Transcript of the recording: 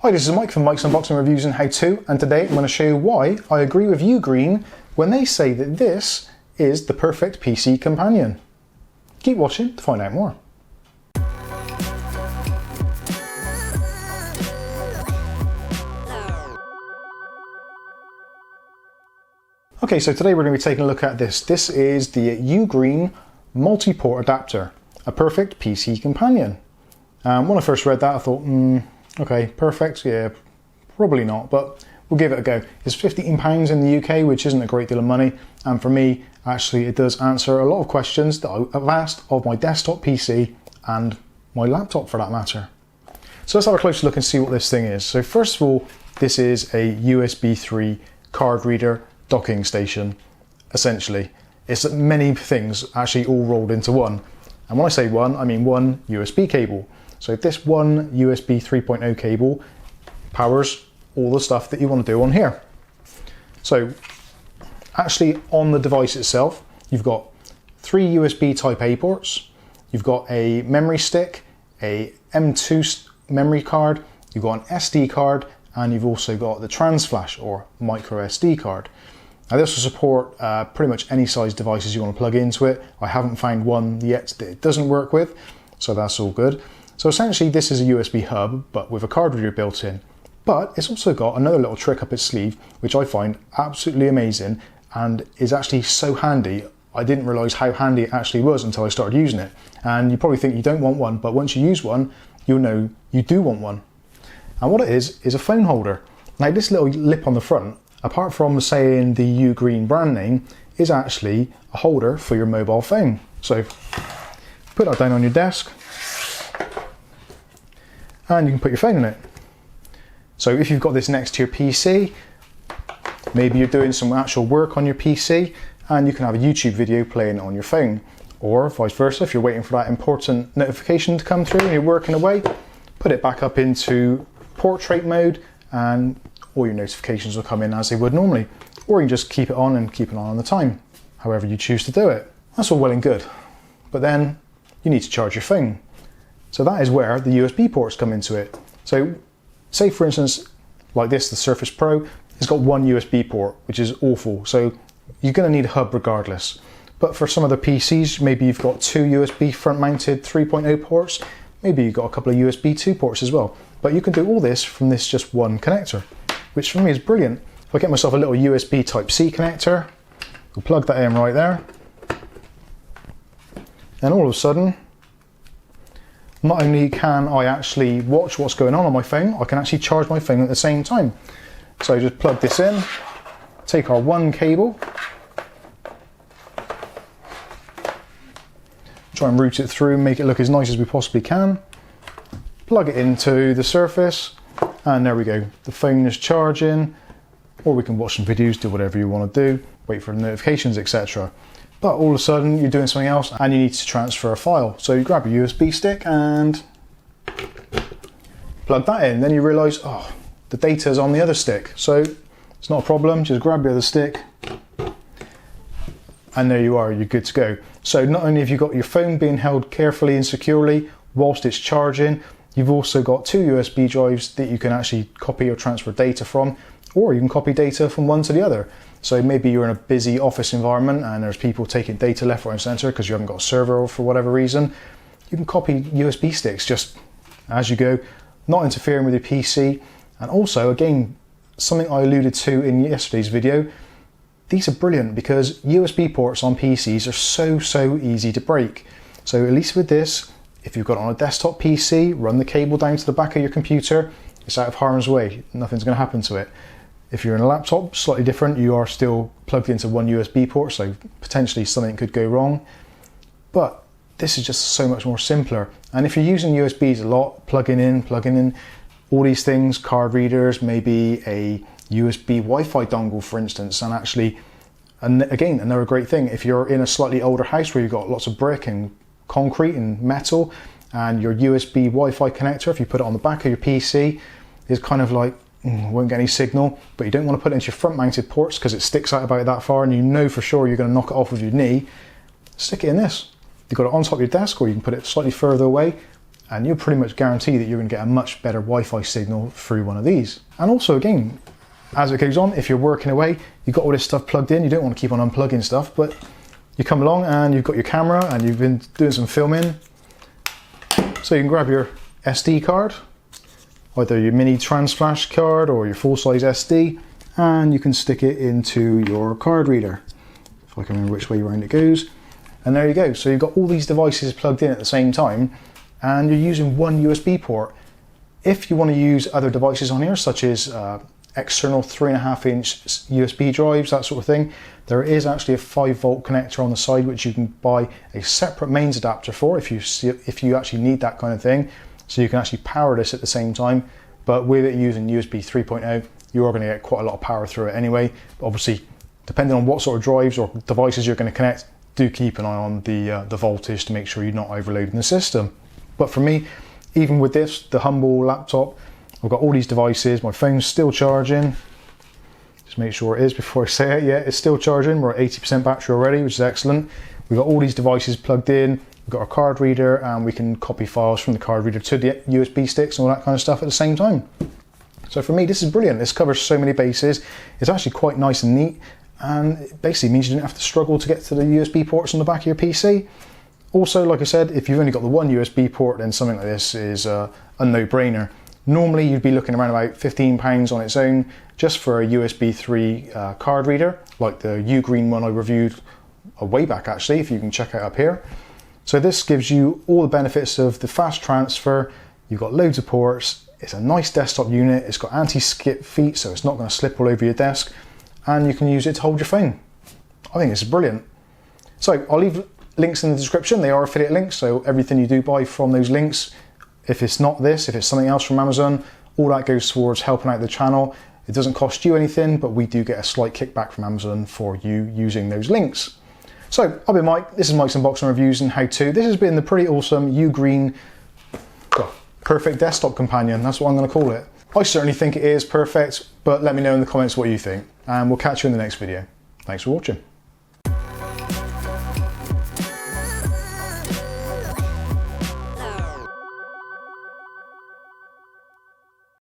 Hi, this is Mike from Mike's Unboxing Reviews and How To, and today I'm going to show you why I agree with Ugreen when they say that this is the perfect PC companion. Keep watching to find out more. Okay, so today we're going to be taking a look at this. This is the Ugreen multi-port adapter, a perfect PC companion. When I first read that I thought, okay, perfect, yeah, probably not, but we'll give it a go. It's £15 in the UK, which isn't a great deal of money, and for me, actually, it does answer a lot of questions that I've asked of my desktop PC and my laptop for that matter. So let's have a closer look and see what this thing is. So first of all, this is a USB 3 card reader docking station, essentially. It's many things actually all rolled into one. And when I say one, I mean one USB cable. So this one USB 3.0 cable powers all the stuff that you want to do on here. So actually on the device itself, you've got 3 USB type A ports, you've got a memory stick, a M2 memory card, you've got an SD card, and you've also got the trans flash or micro SD card. Now this will support pretty much any size devices you want to plug into it. I haven't found one yet that it doesn't work with, so that's all good. So essentially this is a USB hub, but with a card reader built in. But it's also got another little trick up its sleeve, which I find absolutely amazing and is actually so handy. I didn't realise how handy it actually was until I started using it. And you probably think you don't want one, but once you use one, you'll know you do want one. And what it is a phone holder. Now this little lip on the front, apart from saying the Ugreen brand name, is actually a holder for your mobile phone. So put that down on your desk, and you can put your phone in it. So if you've got this next to your PC, maybe you're doing some actual work on your PC, and you can have a YouTube video playing on your phone. Or vice versa, if you're waiting for that important notification to come through and you're working away, put it back up into portrait mode and all your notifications will come in as they would normally. Or you can just keep it on and keep it on the time, however you choose to do it. That's all well and good. But then you need to charge your phone. So that is where the USB ports come into it. So say for instance, like this, the Surface Pro, it's got one USB port, which is awful. So you're gonna need a hub regardless. But for some of the PCs, maybe you've got 2 USB front mounted 3.0 ports, maybe you've got a couple of USB 2 ports as well. But you can do all this from this just one connector, which for me is brilliant. If I get myself a little USB Type-C connector, I'll plug that in right there. And all of a sudden, not only can I actually watch what's going on my phone, I can actually charge my phone at the same time. So just plug this in, take our one cable, try and route it through, make it look as nice as we possibly can, plug it into the Surface, and there we go. The phone is charging, or we can watch some videos, do whatever you want to do, wait for the notifications, etc. But all of a sudden you're doing something else and you need to transfer a file. So you grab a USB stick and plug that in. Then you realise, oh, the data is on the other stick. So it's not a problem, just grab the other stick and there you are, you're good to go. So not only have you got your phone being held carefully and securely whilst it's charging, you've also got 2 USB drives that you can actually copy or transfer data from, or you can copy data from one to the other. So maybe you're in a busy office environment and there's people taking data left, right and center because you haven't got a server or for whatever reason. You can copy USB sticks just as you go, not interfering with your PC. And also, again, something I alluded to in yesterday's video, these are brilliant because USB ports on PCs are so easy to break. So at least with this, if you've got it on a desktop PC, run the cable down to the back of your computer, it's out of harm's way, nothing's going to happen to it. If you're in a laptop, slightly different, you are still plugged into one USB port, so potentially something could go wrong. But this is just so much more simpler. And if you're using USBs a lot, plugging in, all these things, card readers, maybe a USB Wi-Fi dongle, for instance, and actually, and again, another great thing, if you're in a slightly older house where you've got lots of brick and concrete and metal, and your USB Wi-Fi connector, if you put it on the back of your PC, is kind of like, won't get any signal, but you don't want to put it into your front mounted ports because it sticks out about that far and you know for sure you're going to knock it off with your knee. Stick it in this. You've got it on top of your desk, or you can put it slightly further away and you're pretty much guaranteed that you're going to get a much better Wi-Fi signal through one of these. And also again, as it goes on, if you're working away, you've got all this stuff plugged in, you don't want to keep on unplugging stuff, but you come along and you've got your camera and you've been doing some filming. So you can grab your SD card, either your mini trans flash card or your full-size SD, and you can stick it into your card reader. If I can remember which way around it goes. And there you go. So you've got all these devices plugged in at the same time, and you're using one USB port. If you want to use other devices on here, such as external 3.5-inch USB drives, that sort of thing, there is actually a 5-volt connector on the side which you can buy a separate mains adapter for if you actually need that kind of thing. So you can actually power this at the same time, but with it using USB 3.0, you are going to get quite a lot of power through it anyway. But obviously, depending on what sort of drives or devices you're going to connect, do keep an eye on the voltage to make sure you're not overloading the system. But for me, even with this, the humble laptop, I've got all these devices, my phone's still charging. Just make sure it is before I say it. Yeah, it's still charging. We're at 80% battery already, which is excellent. We've got all these devices plugged in. We've got our card reader, and we can copy files from the card reader to the USB sticks and all that kind of stuff at the same time. So for me, this is brilliant. This covers so many bases. It's actually quite nice and neat, and it basically means you don't have to struggle to get to the USB ports on the back of your PC. Also, like I said, if you've only got the one USB port, then something like this is a no-brainer. Normally, you'd be looking around about £15 on its own just for a USB 3 card reader, like the UGREEN one I reviewed a way back actually, if you can check it up here. So this gives you all the benefits of the fast transfer. You've got loads of ports. It's a nice desktop unit. It's got anti-skip feet, so it's not going to slip all over your desk, and you can use it to hold your phone. I think this is brilliant. So I'll leave links in the description. They are affiliate links, so everything you do buy from those links, if it's not this, if it's something else from Amazon, all that goes towards helping out the channel. It doesn't cost you anything, but we do get a slight kickback from Amazon for you using those links. So I've been Mike, this is Mike's Unboxing Reviews and How To. This has been the pretty awesome UGREEN perfect desktop companion, that's what I'm going to call it. I certainly think it is perfect, but let me know in the comments what you think, and we'll catch you in the next video. Thanks for watching.